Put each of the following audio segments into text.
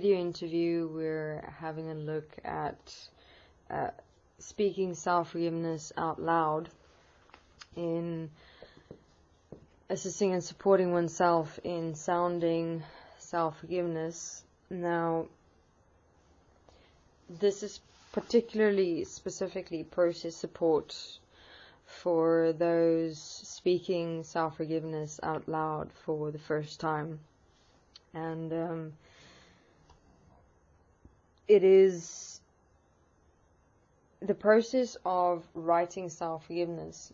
video interview, we're having a look at speaking self-forgiveness out loud in assisting and supporting oneself in sounding self-forgiveness. Now, this is particularly, specifically process support for those speaking self-forgiveness out loud for the first time. And it is the process of writing self-forgiveness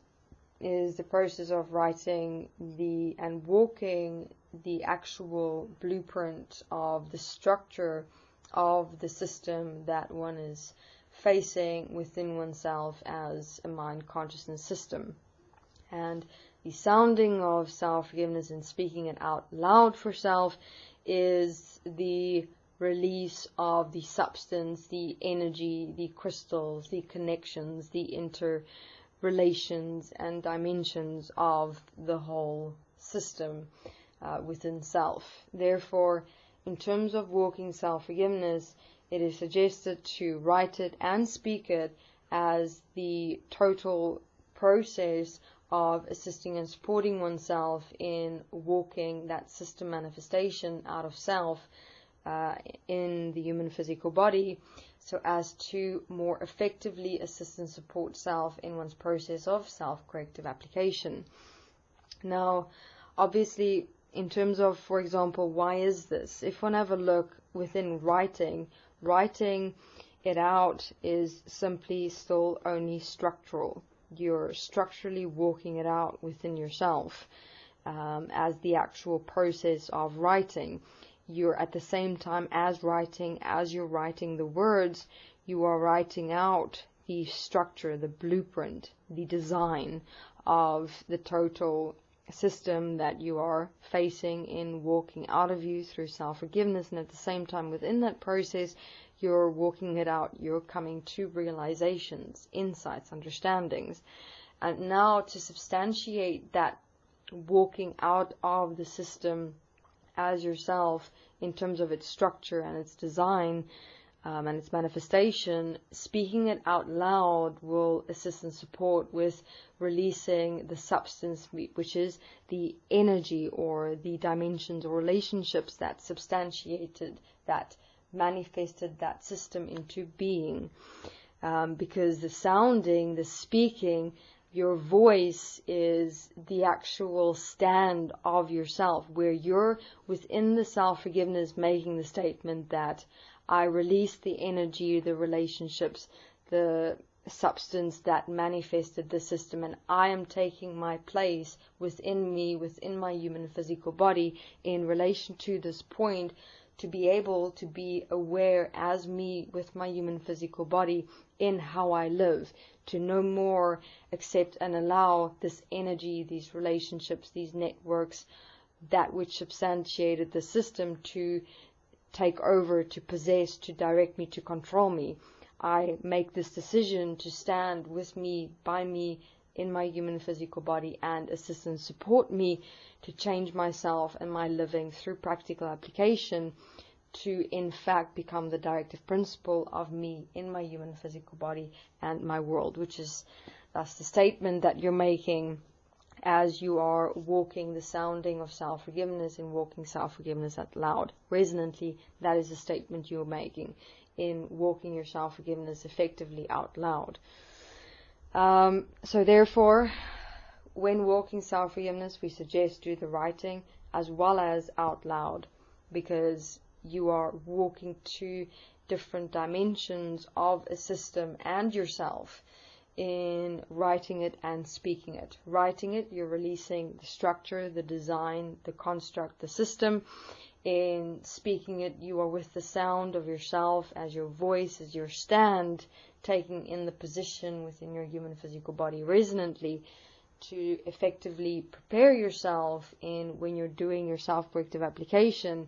is the process of writing and walking the actual blueprint of the structure of the system that one is facing within oneself as a mind consciousness system. And the sounding of self-forgiveness and speaking it out loud for self is the release of the substance, the energy, the crystals, the connections, the interrelations and dimensions of the whole system within self. Therefore, in terms of walking self-forgiveness, it is suggested to write it and speak it as the total process of assisting and supporting oneself in walking that system manifestation out of self in the human physical body, so as to more effectively assist and support self in one's process of self-corrective application. Now, obviously, in terms of, for example, why is this? If one have a look within writing it out is simply still only structural. You're structurally walking it out within yourself as the actual process of writing. You're at the same time as you're writing the words, you are writing out the structure, the blueprint, the design of the total system that you are facing in walking out of you through self-forgiveness. And at the same time within that process, you're walking it out, you're coming to realizations, insights, understandings. And now to substantiate that walking out of the system as yourself in terms of its structure and its design and its manifestation, speaking it out loud will assist and support with releasing the substance, which is the energy or the dimensions or relationships that substantiated, that manifested that system into being. Because the sounding, the speaking, your voice is the actual stand of yourself, where you're within the self-forgiveness making the statement that I release the energy, the relationships, the substance that manifested the system, and I am taking my place within me, within my human physical body in relation to this point, to be able to be aware as me with my human physical body in how I live, to no more accept and allow this energy, these relationships, these networks, that which substantiated the system to take over, to possess, to direct me, to control me. I make this decision to stand with me, by me, in my human physical body and assist and support me to change myself and my living through practical application to in fact become the directive principle of me in my human physical body and my world, which is that's the statement that you're making as you are walking the sounding of self-forgiveness and walking self-forgiveness out loud. Resonantly, that is the statement you're making in walking your self-forgiveness effectively out loud. So therefore, when walking self-forgiveness, we suggest do the writing as well as out loud, because you are walking to different dimensions of a system and yourself in writing it and speaking it. Writing it, you're releasing the structure, the design, the construct, the system. In speaking it, you are with the sound of yourself as your voice, as your stand, taking in the position within your human physical body resonantly to effectively prepare yourself in when you're doing your self-corrective application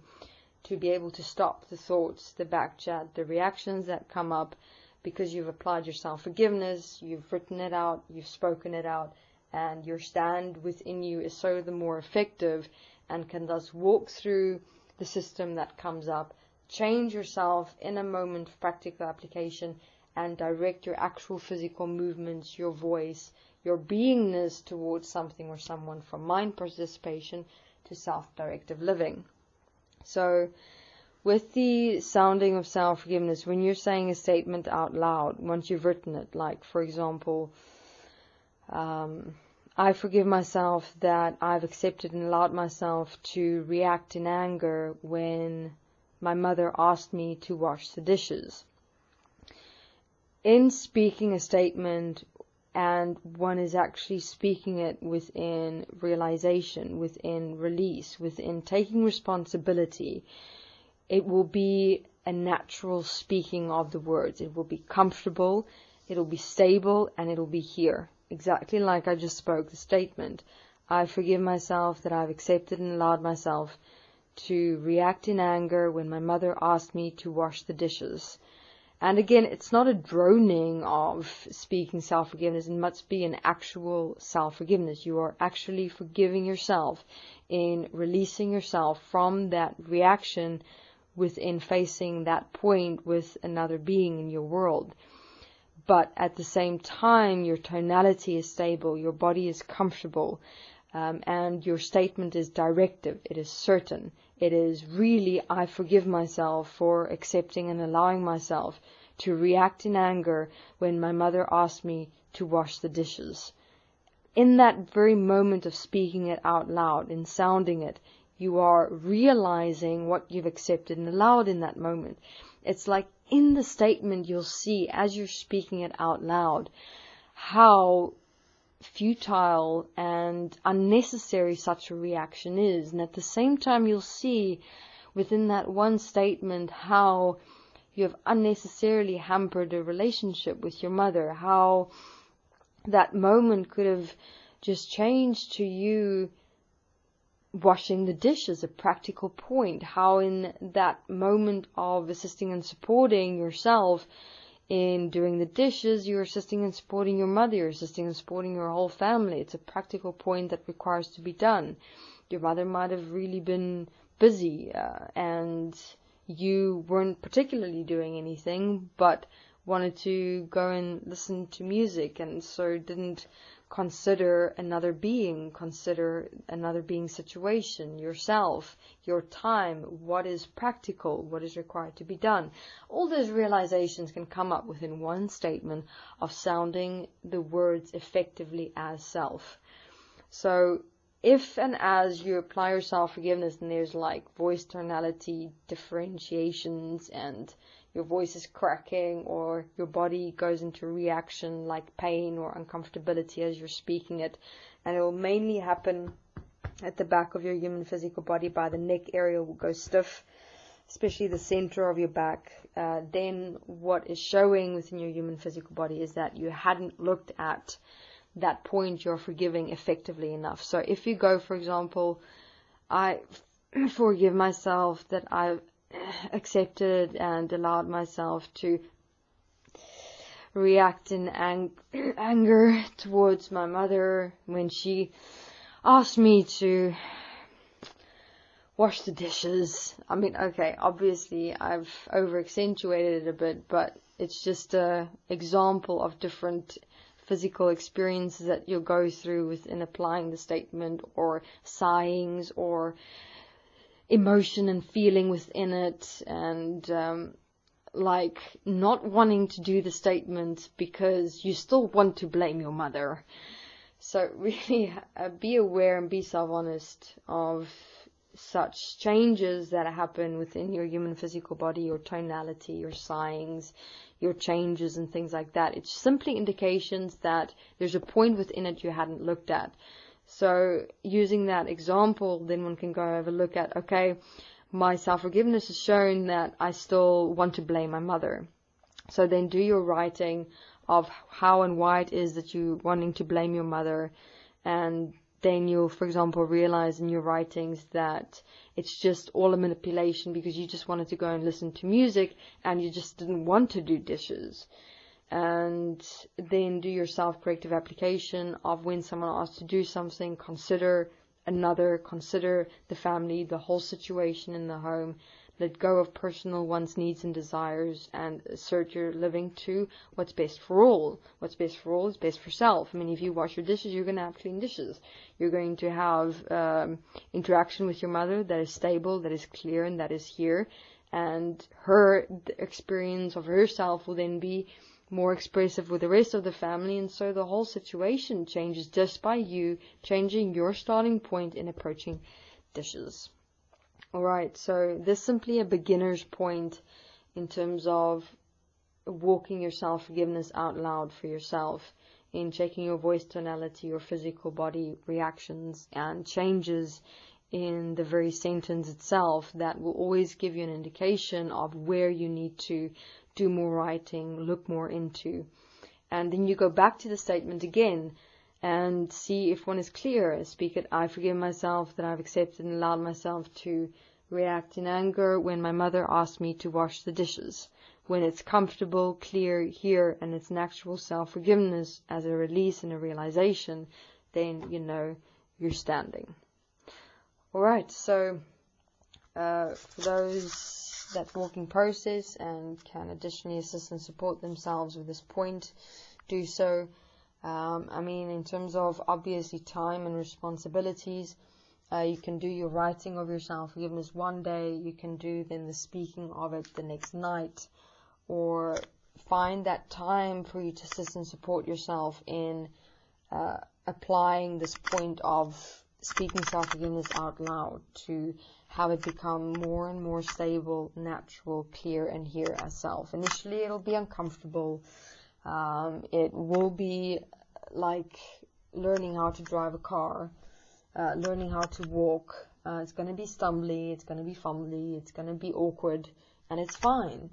to be able to stop the thoughts, the backchat, the reactions that come up, because you've applied your self-forgiveness, you've written it out, you've spoken it out, and your stand within you is so the more effective and can thus walk through the system that comes up change yourself in a moment of practical application and direct your actual physical movements, your voice, your beingness towards something or someone, from mind participation to self-directive living. So with the sounding of self-forgiveness, when you're saying a statement out loud, once you've written it, like for example, I forgive myself that I've accepted and allowed myself to react in anger when my mother asked me to wash the dishes. In speaking a statement, and one is actually speaking it within realization, within release, within taking responsibility, it will be a natural speaking of the words. It will be comfortable, it will be stable, and it will be here. Exactly like I just spoke the statement. I forgive myself that I've accepted and allowed myself to react in anger when my mother asked me to wash the dishes. And again, it's not a droning of speaking self-forgiveness. It must be an actual self-forgiveness. You are actually forgiving yourself in releasing yourself from that reaction within facing that point with another being in your world. But at the same time, your tonality is stable, your body is comfortable, and your statement is directive. It is certain. It is really, I forgive myself for accepting and allowing myself to react in anger when my mother asked me to wash the dishes. In that very moment of speaking it out loud, in sounding it, you are realizing what you've accepted and allowed in that moment. It's like in the statement you'll see, as you're speaking it out loud, how futile and unnecessary such a reaction is. And at the same time you'll see within that one statement how you have unnecessarily hampered a relationship with your mother, how that moment could have just changed to you washing the dishes, a practical point, how in that moment of assisting and supporting yourself in doing the dishes, you're assisting and supporting your mother, you're assisting and supporting your whole family. It's a practical point that requires to be done. Your mother might have really been busy and you weren't particularly doing anything, but wanted to go and listen to music, and so didn't consider another being's situation, yourself, your time, what is practical, what is required to be done. All those realizations can come up within one statement of sounding the words effectively as self. So if and as you apply your self-forgiveness, and there's like voice tonality differentiations, and your voice is cracking, or your body goes into reaction like pain or uncomfortability as you're speaking it, and it will mainly happen at the back of your human physical body. By the neck area will go stiff, especially the center of your back. Then what is showing within your human physical body is that you hadn't looked at that point you're forgiving effectively enough. So if you go, for example, I forgive myself that I've accepted and allowed myself to react in anger towards my mother when she asked me to wash the dishes. I mean, okay, obviously I've over accentuated it a bit, but it's just an example of different physical experiences that you'll go through within applying the statement, or sighings, or emotion and feeling within it, and like not wanting to do the statement because you still want to blame your mother. So really be aware and be self-honest of such changes that happen within your human physical body, your tonality, your sighings, your changes and things like that. It's simply indications that there's a point within it you hadn't looked at. So using that example, then one can go have a look at, okay, my self-forgiveness has shown that I still want to blame my mother. So then do your writing of how and why it is that you're wanting to blame your mother, and then you'll, for example, realize in your writings that it's just all a manipulation because you just wanted to go and listen to music and you just didn't want to do dishes. And then do your self-corrective application of when someone asks to do something, consider the family, the whole situation in the home, let go of personal wants, needs and desires, and assert your living to what's best for all. What's best for all is best for self. I mean, if you wash your dishes, you're going to have clean dishes. You're going to have interaction with your mother that is stable, that is clear, and that is here. And her experience of herself will then be more expressive with the rest of the family, and so the whole situation changes just by you changing your starting point in approaching dishes. Alright, so this is simply a beginner's point in terms of walking your self-forgiveness out loud for yourself, in checking your voice tonality, your physical body reactions, and changes in the very sentence itself that will always give you an indication of where you need to do more writing, look more into. And then you go back to the statement again and see if one is clear. Speak it, I forgive myself that I've accepted and allowed myself to react in anger when my mother asked me to wash the dishes. When it's comfortable, clear, here, and it's an actual self-forgiveness as a release and a realization, then you know you're standing. Alright, so for those that walking process and can additionally assist and support themselves with this point, do so. I mean, in terms of obviously time and responsibilities, you can do your writing of your self-forgiveness one day, you can do then the speaking of it the next night, or find that time for you to assist and support yourself in applying this point of speaking self-forgiveness out loud to have it become more and more stable, natural, clear, and here as self. Initially, it'll be uncomfortable. It will be like learning how to drive a car, learning how to walk. It's going to be stumbly, it's going to be fumbly, it's going to be awkward, and it's fine.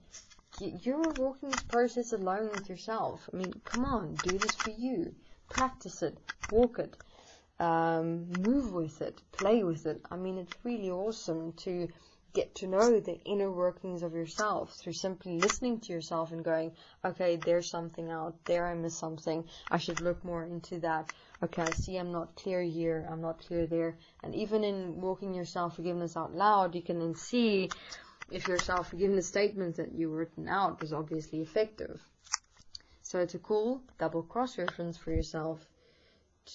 You're walking this process alone with yourself. I mean, come on, do this for you. Practice it, walk it. Move with it, play with it. I mean, it's really awesome to get to know the inner workings of yourself through simply listening to yourself and going, okay, there's something out there, I missed something, I should look more into that. Okay, I see I'm not clear here, I'm not clear there. And even in walking your self-forgiveness out loud, you can then see if your self-forgiveness statement that you written out was obviously effective. So it's a cool double cross-reference for yourself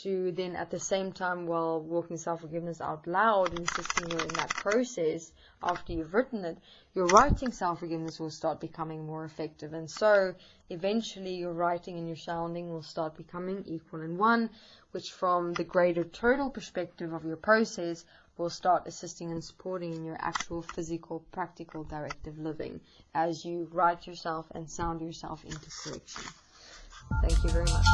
to then at the same time, while walking self-forgiveness out loud and assisting you in that process, after you've written it, your writing self-forgiveness will start becoming more effective. And so eventually your writing and your sounding will start becoming equal in one, which from the greater total perspective of your process will start assisting and supporting in your actual physical, practical, directive living as you write yourself and sound yourself into correction. Thank you very much.